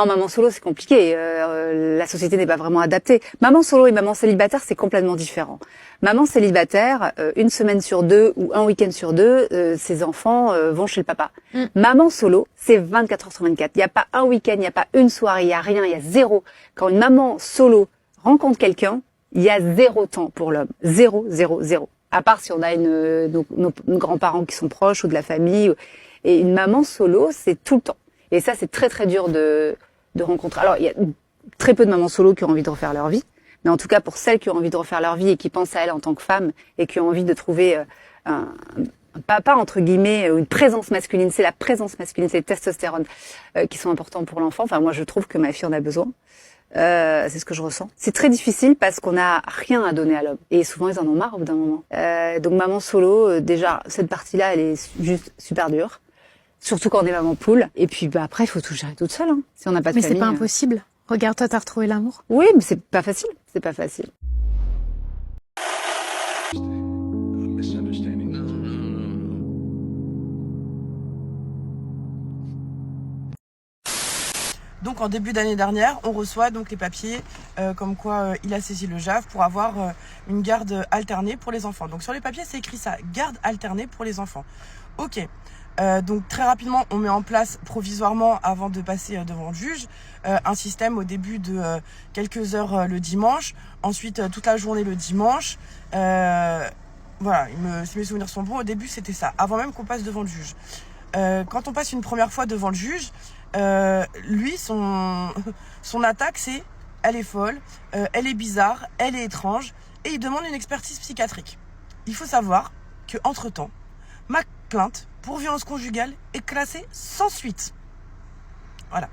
En maman solo, c'est compliqué. La société n'est pas vraiment adaptée. Maman solo et maman célibataire, c'est complètement différent. Maman célibataire, une semaine sur deux ou un week-end sur deux, ses enfants vont chez le papa. Maman solo, c'est 24 heures sur 24. Il n'y a pas un week-end, il n'y a pas une soirée, il n'y a rien, il y a zéro. Quand une maman solo rencontre quelqu'un, il y a zéro temps pour l'homme. Zéro, zéro, zéro. À part si on a nos grands-parents qui sont proches ou de la famille. Et une maman solo, c'est tout le temps. Et ça, c'est très très dur de rencontrer. Alors, il y a très peu de mamans solo qui ont envie de refaire leur vie. Mais en tout cas, pour celles qui ont envie de refaire leur vie et qui pensent à elles en tant que femmes et qui ont envie de trouver un papa, entre guillemets, une présence masculine, c'est la présence masculine, c'est le testostérone qui sont importants pour l'enfant. Enfin, moi, je trouve que ma fille en a besoin. C'est ce que je ressens. C'est très difficile parce qu'on n'a rien à donner à l'homme. Et souvent, ils en ont marre au bout d'un moment. Donc, maman solo, déjà, cette partie-là, elle est juste super dure. Surtout quand on est maman poule. Et puis, après, il faut tout gérer toute seule, hein, si on n'a pas de famille. Mais c'est pas impossible. Regarde, toi, t'as retrouvé l'amour. Oui, mais c'est pas facile. C'est pas facile. Donc en début d'année dernière, on reçoit donc les papiers comme quoi il a saisi le JAF pour avoir une garde alternée pour les enfants. Donc sur les papiers, c'est écrit ça, garde alternée pour les enfants. Ok. Donc très rapidement, on met en place provisoirement, avant de passer devant le juge, un système au début de quelques heures le dimanche, ensuite toute la journée le dimanche. Voilà, si mes souvenirs sont bons, au début c'était ça, avant même qu'on passe devant le juge. Quand on passe une première fois devant le juge, lui, son attaque, c'est elle est folle, elle est bizarre, elle est étrange, et il demande une expertise psychiatrique. Il faut savoir que entre-temps, ma plainte pour violence conjugale est classée sans suite. Voilà.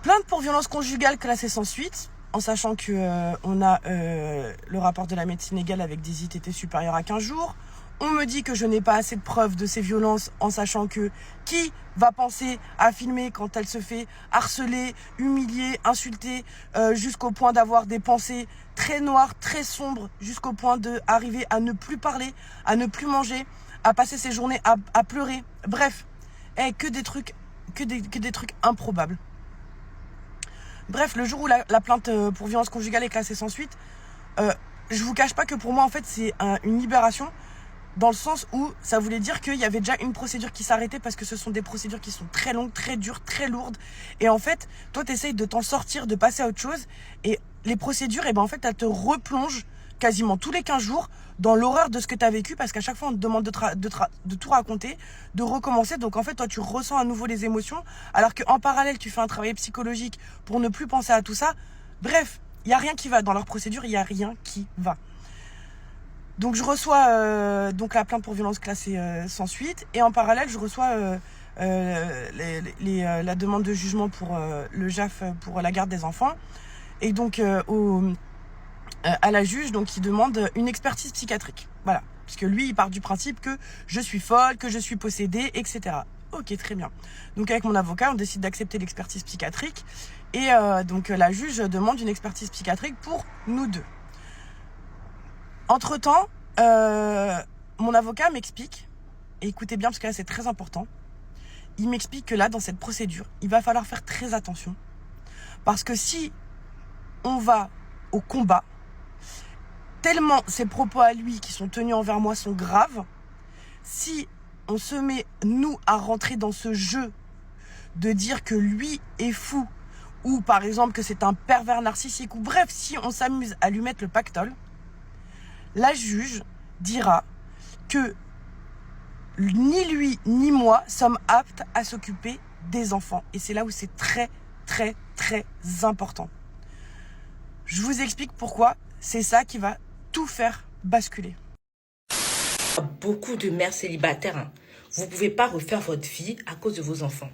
Plainte pour violence conjugale classée sans suite, en sachant que on a le rapport de la médecine légale avec des ITT supérieurs à 15 jours. On me dit que je n'ai pas assez de preuves de ces violences, en sachant que qui va penser à filmer quand elle se fait harceler, humilier, insulter, jusqu'au point d'avoir des pensées très noires, très sombres, jusqu'au point d'arriver à ne plus parler, à ne plus manger, à passer ses journées à pleurer. Bref, que des trucs improbables. Bref, le jour où la plainte pour violence conjugale est classée sans suite, je vous cache pas que pour moi, en fait, c'est une libération. Dans le sens où ça voulait dire qu'il y avait déjà une procédure qui s'arrêtait, parce que ce sont des procédures qui sont très longues, très dures, très lourdes. Et en fait, toi, tu essayes de t'en sortir, de passer à autre chose. Et les procédures, en fait, elles te replongent quasiment tous les 15 jours dans l'horreur de ce que tu as vécu, parce qu'à chaque fois, on te demande de tout raconter, de recommencer. Donc en fait, toi, tu ressens à nouveau les émotions, alors qu'en parallèle, tu fais un travail psychologique pour ne plus penser à tout ça. Bref, il n'y a rien qui va. Dans leur procédure, il n'y a rien qui va. Donc je reçois donc la plainte pour violence classée sans suite, et en parallèle je reçois la demande de jugement pour le JAF pour la garde des enfants, et donc à la juge, donc il demande une expertise psychiatrique. Voilà, puisque lui il part du principe que je suis folle, que je suis possédée, etc. Ok, très bien. Donc avec mon avocat, on décide d'accepter l'expertise psychiatrique, et donc la juge demande une expertise psychiatrique pour nous deux. Entre-temps, mon avocat m'explique, et écoutez bien parce que là c'est très important, il m'explique que là dans cette procédure, il va falloir faire très attention, parce que si on va au combat, tellement ses propos à lui qui sont tenus envers moi sont graves, si on se met nous à rentrer dans ce jeu de dire que lui est fou, ou par exemple que c'est un pervers narcissique, ou bref, si on s'amuse à lui mettre le pactole, la juge dira que ni lui ni moi sommes aptes à s'occuper des enfants. Et c'est là où c'est très, très, très important. Je vous explique pourquoi. C'est ça qui va tout faire basculer. Beaucoup de mères célibataires, hein. Vous ne pouvez pas refaire votre vie à cause de vos enfants.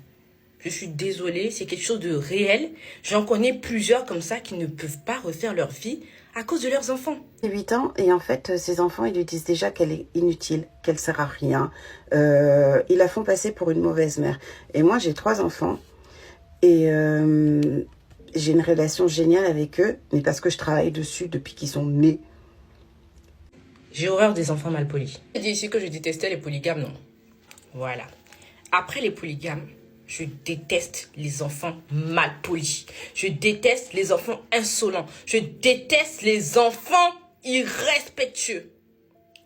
Je suis désolée, c'est quelque chose de réel. J'en connais plusieurs comme ça qui ne peuvent pas refaire leur vie à cause de leurs enfants. 8 ans, et en fait, ses enfants, ils lui disent déjà qu'elle est inutile, qu'elle sert à rien. Ils la font passer pour une mauvaise mère. Et moi, j'ai 3 enfants, et j'ai une relation géniale avec eux, mais parce que je travaille dessus depuis qu'ils sont nés. J'ai horreur des enfants mal polis. J'ai dit ici que je détestais les polygames, non. Voilà. Après les polygames, Je déteste les enfants mal polis. Je déteste les enfants insolents. Je déteste les enfants irrespectueux.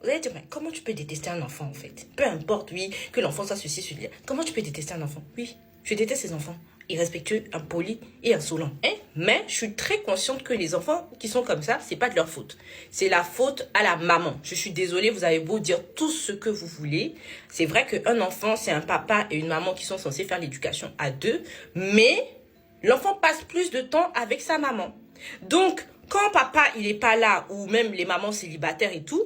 Vous allez dire, mais comment tu peux détester un enfant en fait? Peu importe, oui, que l'enfant soit ceci, celui-là. Comment tu peux détester un enfant? Oui, je déteste ces enfants irrespectueux, impolis et insolents. Hein? Mais je suis très consciente que les enfants qui sont comme ça, c'est pas de leur faute. C'est la faute à la maman. Je suis désolée, vous avez beau dire tout ce que vous voulez. C'est vrai qu'un enfant, c'est un papa et une maman qui sont censés faire l'éducation à deux. Mais l'enfant passe plus de temps avec sa maman. Donc, quand papa, il est pas là, ou même les mamans célibataires et tout,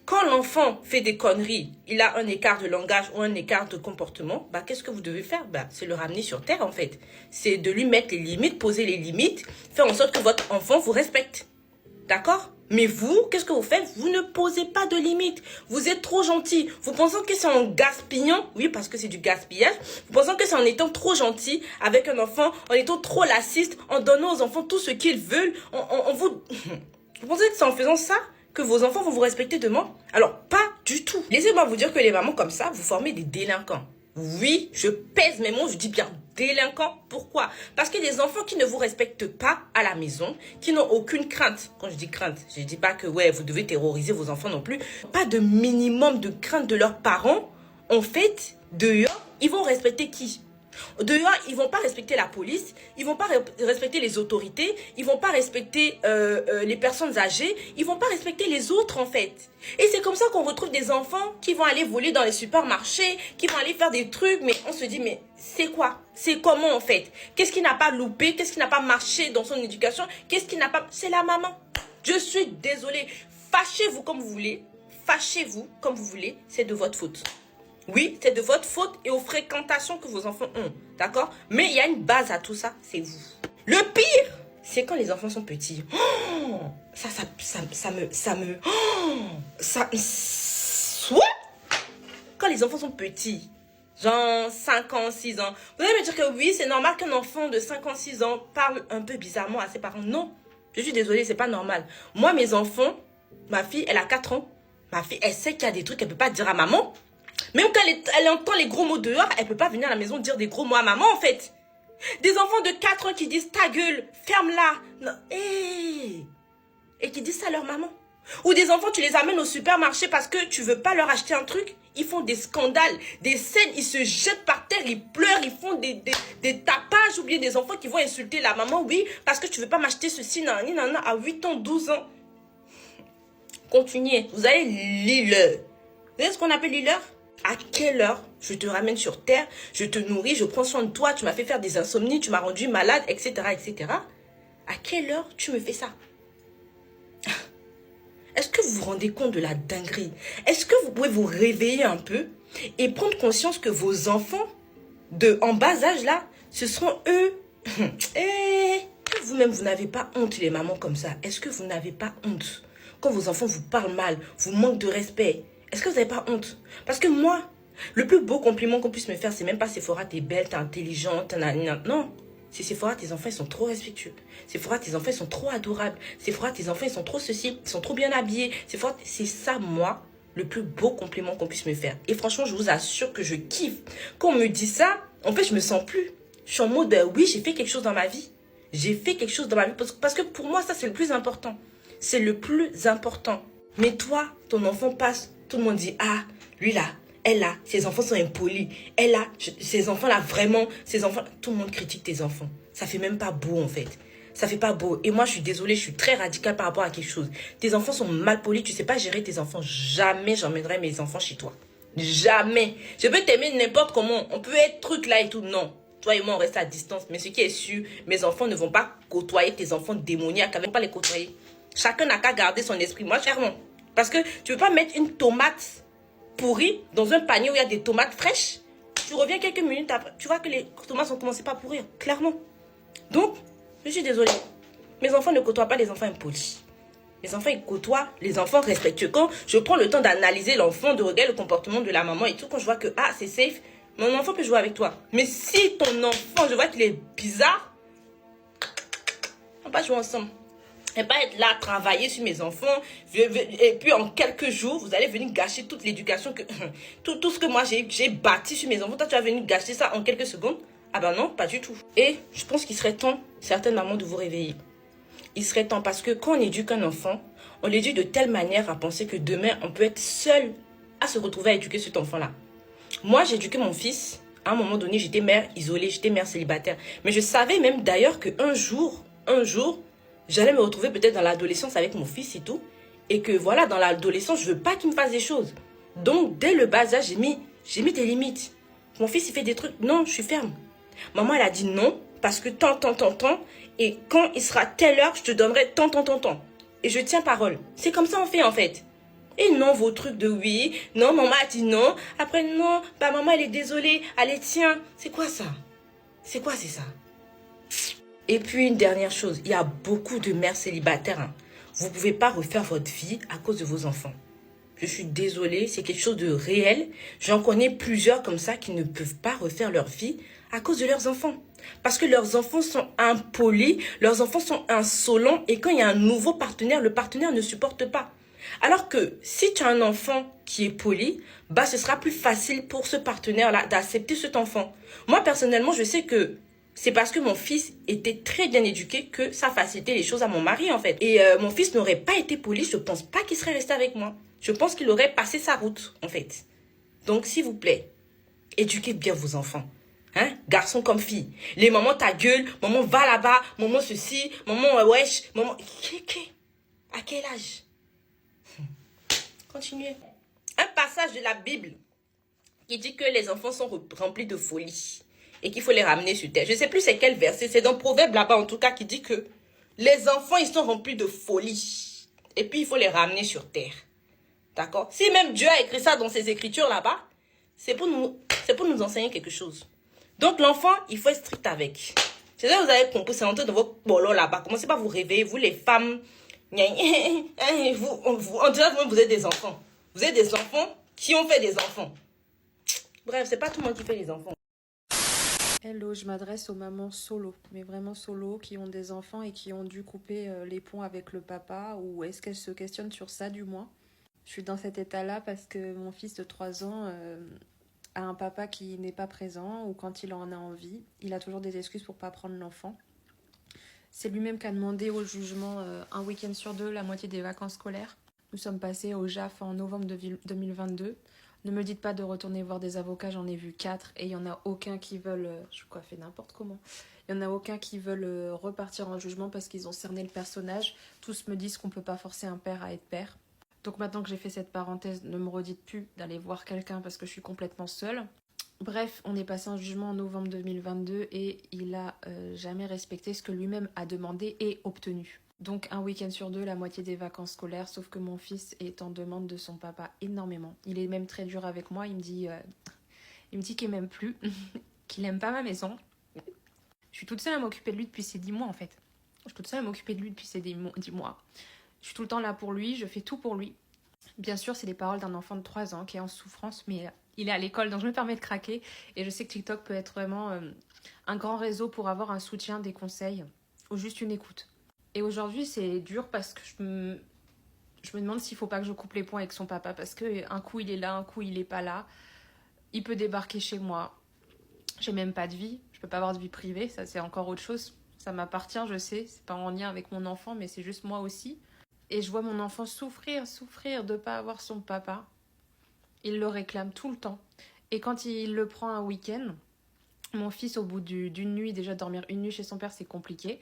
quand l'enfant fait des conneries, il a un écart de langage ou un écart de comportement, bah, qu'est-ce que vous devez faire? Bah, c'est le ramener sur terre, en fait. C'est de lui mettre les limites, poser les limites, faire en sorte que votre enfant vous respecte. D'accord? Mais vous, qu'est-ce que vous faites? Vous ne posez pas de limites. Vous êtes trop gentil. Vous pensez que c'est en gaspillant, oui, parce que c'est du gaspillage, vous pensez que c'est en étant trop gentil avec un enfant, en étant trop lassiste, en donnant aux enfants tout ce qu'ils veulent, vous... Vous pensez que c'est en faisant ça que vos enfants vont vous respecter demain? Alors, pas du tout. Laissez-moi vous dire que les mamans comme ça, vous formez des délinquants. Oui, je pèse mes mots, je dis bien délinquants. Pourquoi? Parce que des enfants qui ne vous respectent pas à la maison, qui n'ont aucune crainte. Quand je dis crainte, je ne dis pas que ouais, vous devez terroriser vos enfants non plus. Pas de minimum de crainte de leurs parents. En fait, dehors, ils vont respecter qui? Dehors, ils vont pas respecter la police, ils vont pas respecter les autorités, ils vont pas respecter les personnes âgées, ils vont pas respecter les autres en fait. Et c'est comme ça qu'on retrouve des enfants qui vont aller voler dans les supermarchés, qui vont aller faire des trucs, mais on se dit mais c'est quoi? C'est comment en fait? Qu'est-ce qui n'a pas loupé? Qu'est-ce qui n'a pas marché dans son éducation? Qu'est-ce qui n'a pas... C'est la maman. Je suis désolée. Fâchez-vous comme vous voulez. Fâchez-vous comme vous voulez. C'est de votre faute. Oui, c'est de votre faute et aux fréquentations que vos enfants ont, d'accord? Mais il y a une base à tout ça, c'est vous. Le pire, c'est quand les enfants sont petits. Oh, quand les enfants sont petits, genre 5 ans, 6 ans, vous allez me dire que oui, c'est normal qu'un enfant de 5 ans, 6 ans parle un peu bizarrement à ses parents. Non, je suis désolée, c'est pas normal. Moi, mes enfants, ma fille, elle a 4 ans. Ma fille, elle sait qu'il y a des trucs qu'elle peut pas dire à maman. Même quand elle entend les gros mots dehors, elle peut pas venir à la maison dire des gros mots à maman, en fait. Des enfants de 4 ans qui disent « ta gueule, ferme-la ». Non, hey. Et qui disent ça à leur maman. Ou des enfants, tu les amènes au supermarché parce que tu veux pas leur acheter un truc. Ils font des scandales, des scènes, ils se jettent par terre, ils pleurent, ils font des tapages. Ou bien des enfants qui vont insulter la maman, oui, parce que tu veux pas m'acheter ceci, nanana, à 8 ans, 12 ans. Continuez, vous allez lire. Vous savez ce qu'on appelle lire? À quelle heure je te ramène sur terre, je te nourris, je prends soin de toi, tu m'as fait faire des insomnies, tu m'as rendu malade, etc., etc. À quelle heure tu me fais ça? Est-ce que vous vous rendez compte de la dinguerie? Est-ce que vous pouvez vous réveiller un peu et prendre conscience que vos enfants en bas âge là, ce seront eux? Et vous-même, vous n'avez pas honte les mamans comme ça? Est-ce que vous n'avez pas honte? Quand vos enfants vous parlent mal, vous manquent de respect, est-ce que vous n'avez pas honte? Parce que moi, le plus beau compliment qu'on puisse me faire, c'est même pas Sephora, t'es belle, t'es intelligente, non. C'est Sephora, tes enfants, ils sont trop respectueux. Sephora, tes enfants, ils sont trop adorables. Sephora, tes enfants, ils sont trop ceci, ils sont trop bien habillés. Sephora, c'est ça, moi, le plus beau compliment qu'on puisse me faire. Et franchement, je vous assure que je kiffe. Quand on me dit ça, en fait, je me sens plus. Je suis en mode, oui, j'ai fait quelque chose dans ma vie. J'ai fait quelque chose dans ma vie. Parce que pour moi, ça, c'est le plus important. C'est le plus important. Mais toi, ton enfant passe, tout le monde dit, ah, lui là, elle là, ses enfants sont impolis. Elle là, ses enfants là, vraiment, ses enfants, tout le monde critique tes enfants. Ça fait même pas beau en fait. Ça fait pas beau. Et moi, je suis désolée, je suis très radicale par rapport à quelque chose. Tes enfants sont mal polis, tu sais pas gérer tes enfants. Jamais j'emmènerai mes enfants chez toi. Jamais. Je peux t'aimer n'importe comment. On peut être truc là et tout. Non. Toi et moi, on reste à distance. Mais ce qui est sûr, mes enfants ne vont pas côtoyer tes enfants démoniaques. Ils ne vont pas les côtoyer. Chacun n'a qu'à garder son esprit. Moi, clairement. Parce que tu ne veux pas mettre une tomate pourrie dans un panier où il y a des tomates fraîches. Tu reviens quelques minutes après. Tu vois que les tomates ont commencé par pourrir. Clairement. Donc, je suis désolée. Mes enfants ne côtoient pas les enfants impolis. Les enfants, ils côtoient les enfants respectueux. Quand je prends le temps d'analyser l'enfant, de regarder le comportement de la maman et tout, quand je vois que, ah, c'est safe, mon enfant peut jouer avec toi. Mais si ton enfant, je vois qu'il est bizarre, on va pas jouer ensemble. Et pas être là à travailler sur mes enfants. Et puis en quelques jours, vous allez venir gâcher toute l'éducation, tout ce que moi j'ai bâti sur mes enfants. Toi, tu vas venir gâcher ça en quelques secondes. Ah ben non, pas du tout. Et je pense qu'il serait temps, certaines mamans, de vous réveiller. Il serait temps parce que quand on éduque un enfant, on l'éduque de telle manière à penser que demain, on peut être seul à se retrouver à éduquer cet enfant-là. Moi, j'ai éduqué mon fils. À un moment donné, j'étais mère isolée, j'étais mère célibataire. Mais je savais même d'ailleurs qu'un jour, j'allais me retrouver peut-être dans l'adolescence avec mon fils et tout. Et que voilà, dans l'adolescence, je veux pas qu'il me fasse des choses. Donc, dès le bas âge, j'ai mis des limites. Mon fils, il fait des trucs. Non, je suis ferme. Maman, elle a dit non, parce que tant. Et quand il sera telle heure, je te donnerai tant. Et je tiens parole. C'est comme ça on fait en fait. Et non, vos trucs de oui, non, maman a dit non. Après, non, bah maman, elle est désolée, allez, tiens. C'est quoi ça? C'est ça? Et puis, une dernière chose, il y a beaucoup de mères célibataires. Hein. Vous ne pouvez pas refaire votre vie à cause de vos enfants. Je suis désolée, c'est quelque chose de réel. J'en connais plusieurs comme ça qui ne peuvent pas refaire leur vie à cause de leurs enfants. Parce que leurs enfants sont impolis, leurs enfants sont insolents et quand il y a un nouveau partenaire, le partenaire ne supporte pas. Alors que si tu as un enfant qui est poli, bah ce sera plus facile pour ce partenaire-là d'accepter cet enfant. Moi, personnellement, je sais que c'est parce que mon fils était très bien éduqué que ça facilitait les choses à mon mari, en fait. Et mon fils n'aurait pas été poli, je ne pense pas qu'il serait resté avec moi. Je pense qu'il aurait passé sa route, en fait. Donc, s'il vous plaît, éduquez bien vos enfants. Hein? Garçon comme fille. Les mamans ta gueule, maman va là-bas, maman ceci, maman wesh, maman... À quel âge? Continuez. Un passage de la Bible qui dit que les enfants sont remplis de folie et qu'il faut les ramener sur terre. Je ne sais plus c'est quel verset, c'est dans Proverbe là-bas en tout cas qui dit que les enfants ils sont remplis de folie et puis il faut les ramener sur terre. D'accord? Si même Dieu a écrit ça dans ses écritures là-bas, c'est pour nous enseigner quelque chose. Donc l'enfant, il faut être strict avec. C'est ça que vous avez compris, c'est entré dans votre bolo là-bas. Commencez pas à vous réveiller, vous les femmes. On dirait que vous êtes des enfants. Vous êtes des enfants qui ont fait des enfants. Bref, c'est pas tout le monde qui fait des enfants. Hello, je m'adresse aux mamans solo, mais vraiment solo, qui ont des enfants et qui ont dû couper les ponts avec le papa, ou est-ce qu'elles se questionnent sur ça du moins. Je suis dans cet état-là parce que mon fils de 3 ans a un papa qui n'est pas présent, ou quand il en a envie, il a toujours des excuses pour pas prendre l'enfant. C'est lui-même qui a demandé au jugement un week-end sur 2, la moitié des vacances scolaires. Nous sommes passés au JAF en novembre 2022. Ne me dites pas de retourner voir des avocats, j'en ai vu 4 et il n'y en a aucun qui veulent... je fais n'importe comment. Il n'y en a aucun qui veulent repartir en jugement parce qu'ils ont cerné le personnage. Tous me disent qu'on ne peut pas forcer un père à être père. Donc maintenant que j'ai fait cette parenthèse, ne me redites plus d'aller voir quelqu'un parce que je suis complètement seule. Bref, on est passé en jugement en novembre 2022 et il a jamais respecté ce que lui-même a demandé et obtenu. Donc un week-end sur 2, la moitié des vacances scolaires, sauf que mon fils est en demande de son papa énormément. Il est même très dur avec moi, il me dit qu'il m'aime plus, qu'il aime pas ma maison. Je suis toute seule à m'occuper de lui depuis ces 10 mois en fait. Je suis toute seule à m'occuper de lui depuis ces 10 mois. Je suis tout le temps là pour lui, je fais tout pour lui. Bien sûr, c'est les paroles d'un enfant de 3 ans qui est en souffrance, mais il est à l'école, donc je me permets de craquer. Et je sais que TikTok peut être vraiment un grand réseau pour avoir un soutien, des conseils ou juste une écoute. Et aujourd'hui, c'est dur parce que je me demande s'il ne faut pas que je coupe les ponts avec son papa. Parce qu'un coup, il est là, un coup, il n'est pas là. Il peut débarquer chez moi. J'ai même pas de vie. Je peux pas avoir de vie privée. Ça, c'est encore autre chose. Ça m'appartient, je sais. C'est pas en lien avec mon enfant, mais c'est juste moi aussi. Et je vois mon enfant souffrir de ne pas avoir son papa. Il le réclame tout le temps. Et quand il le prend un week-end, mon fils, au bout d'une nuit, déjà dormir une nuit chez son père, c'est compliqué.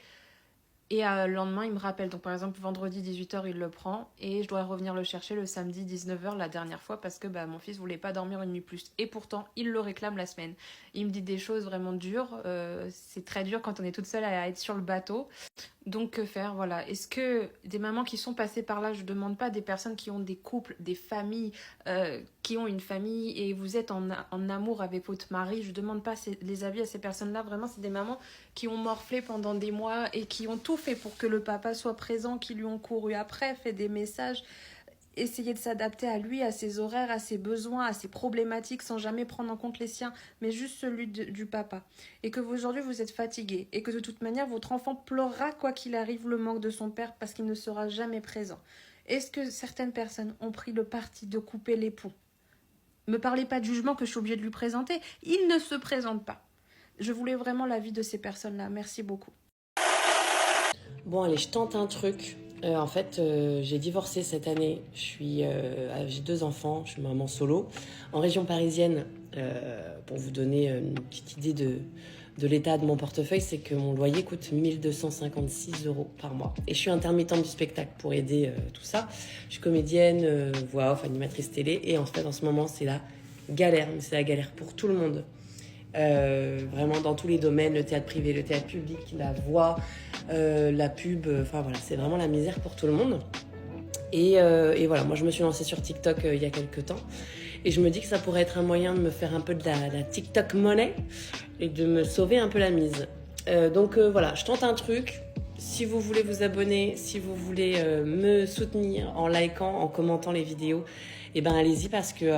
Et le lendemain, il me rappelle. Donc, par exemple, vendredi 18h, il le prend. Et je dois revenir le chercher le samedi 19h la dernière fois parce que mon fils voulait pas dormir une nuit plus. Et pourtant, il le réclame la semaine. Il me dit des choses vraiment dures. C'est très dur quand on est toute seule à être sur le bateau. Donc, que faire? Voilà. Est-ce que des mamans qui sont passées par là, je ne demande pas des personnes qui ont des couples, des familles, qui ont une famille et vous êtes en amour avec votre mari, je ne demande pas les avis à ces personnes-là. Vraiment, c'est des mamans qui ont morflé pendant des mois et qui ont tout fait pour que le papa soit présent, qui lui ont couru après, fait des messages. essayer de s'adapter à lui, à ses horaires, à ses besoins, à ses problématiques, sans jamais prendre en compte les siens, mais juste celui du papa. Et que aujourd'hui vous êtes fatigué, et que de toute manière votre enfant pleurera quoi qu'il arrive le manque de son père parce qu'il ne sera jamais présent. Est-ce que certaines personnes ont pris le parti de couper les ponts? Me parlez pas de jugement que je suis obligée de lui présenter. Il ne se présente pas. Je voulais vraiment l'avis de ces personnes-là. Merci beaucoup. Bon, allez, je tente un truc. En fait, j'ai divorcé cette année. J'ai 2 enfants. Je suis maman solo. En région parisienne, pour vous donner une petite idée de l'état de mon portefeuille, c'est que mon loyer coûte 1 256 € par mois. Et je suis intermittente du spectacle pour aider tout ça. Je suis comédienne, voix off, animatrice télé. Et en fait, en ce moment, c'est la galère. Mais c'est la galère pour tout le monde. Vraiment dans tous les domaines, le théâtre privé, le théâtre public, la voix, la pub, enfin voilà, c'est vraiment la misère pour tout le monde. Et voilà, moi je me suis lancée sur TikTok il y a quelques temps et je me dis que ça pourrait être un moyen de me faire un peu de la TikTok money et de me sauver un peu la mise. Donc voilà, je tente un truc. Si vous voulez vous abonner, si vous voulez me soutenir en likant, en commentant les vidéos, eh ben allez-y parce que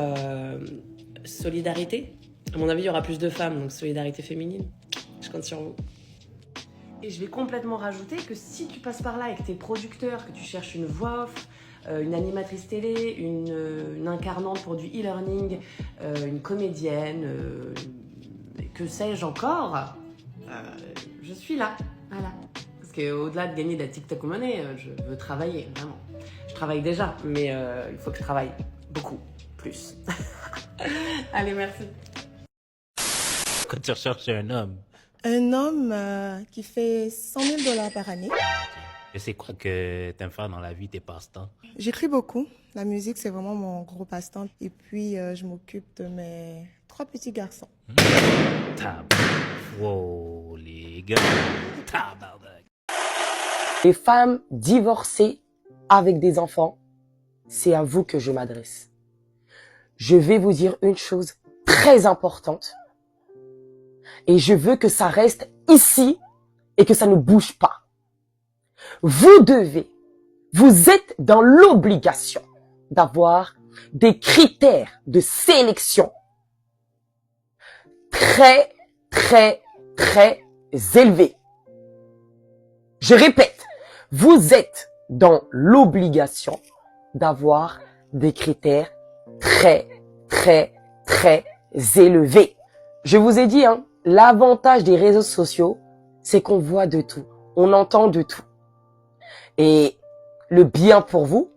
solidarité. À mon avis, il y aura plus de femmes, donc solidarité féminine. Je compte sur vous. Et je vais complètement rajouter que si tu passes par là avec tes producteurs, que tu cherches une voix off, une animatrice télé, une incarnante pour du e-learning, une comédienne, que sais-je encore, je suis là. Voilà. Parce qu'au-delà de gagner de la TikTok money, je veux travailler, vraiment. Je travaille déjà, mais il faut que je travaille beaucoup plus. Allez, merci. Quand tu recherches un homme. Un homme qui fait 100 000 $ par année. Et c'est quoi que t'aimes faire dans la vie, tes passe-temps? J'écris beaucoup. La musique, c'est vraiment mon gros passe-temps. Et puis, je m'occupe de mes 3 petits garçons. Wow, les gars. Tabarnak. Les femmes divorcées avec des enfants, c'est à vous que je m'adresse. Je vais vous dire une chose très importante. Et je veux que ça reste ici et que ça ne bouge pas. Vous êtes dans l'obligation d'avoir des critères de sélection très, très, très élevés. Je répète, vous êtes dans l'obligation d'avoir des critères très, très, très élevés. Je vous ai dit, l'avantage des réseaux sociaux, c'est qu'on voit de tout, on entend de tout. Et le bien pour vous,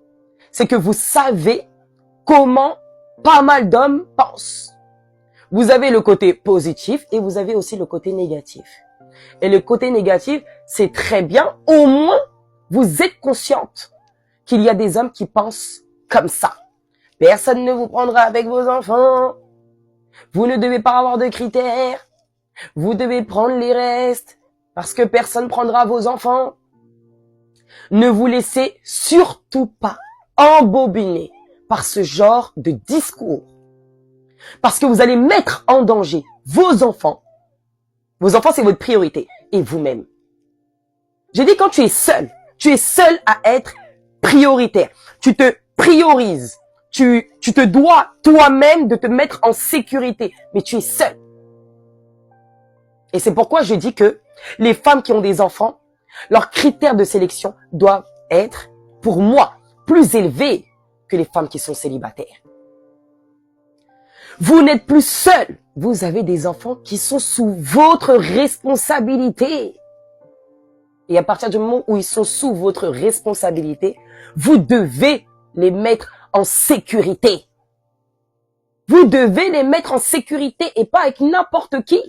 c'est que vous savez comment pas mal d'hommes pensent. Vous avez le côté positif et vous avez aussi le côté négatif. Et le côté négatif, c'est très bien, au moins vous êtes consciente qu'il y a des hommes qui pensent comme ça. Personne ne vous prendra avec vos enfants. Vous ne devez pas avoir de critères. Vous devez prendre les restes parce que personne prendra vos enfants. Ne vous laissez surtout pas embobiner par ce genre de discours. Parce que vous allez mettre en danger vos enfants. Vos enfants, c'est votre priorité. Et vous-même. J'ai dit quand tu es seul à être prioritaire. Tu te priorises. Tu te dois toi-même de te mettre en sécurité. Mais tu es seul. Et c'est pourquoi je dis que les femmes qui ont des enfants, leurs critères de sélection doivent être, pour moi, plus élevés que les femmes qui sont célibataires. Vous n'êtes plus seul. Vous avez des enfants qui sont sous votre responsabilité. Et à partir du moment où ils sont sous votre responsabilité, vous devez les mettre en sécurité. Vous devez les mettre en sécurité et pas avec n'importe qui.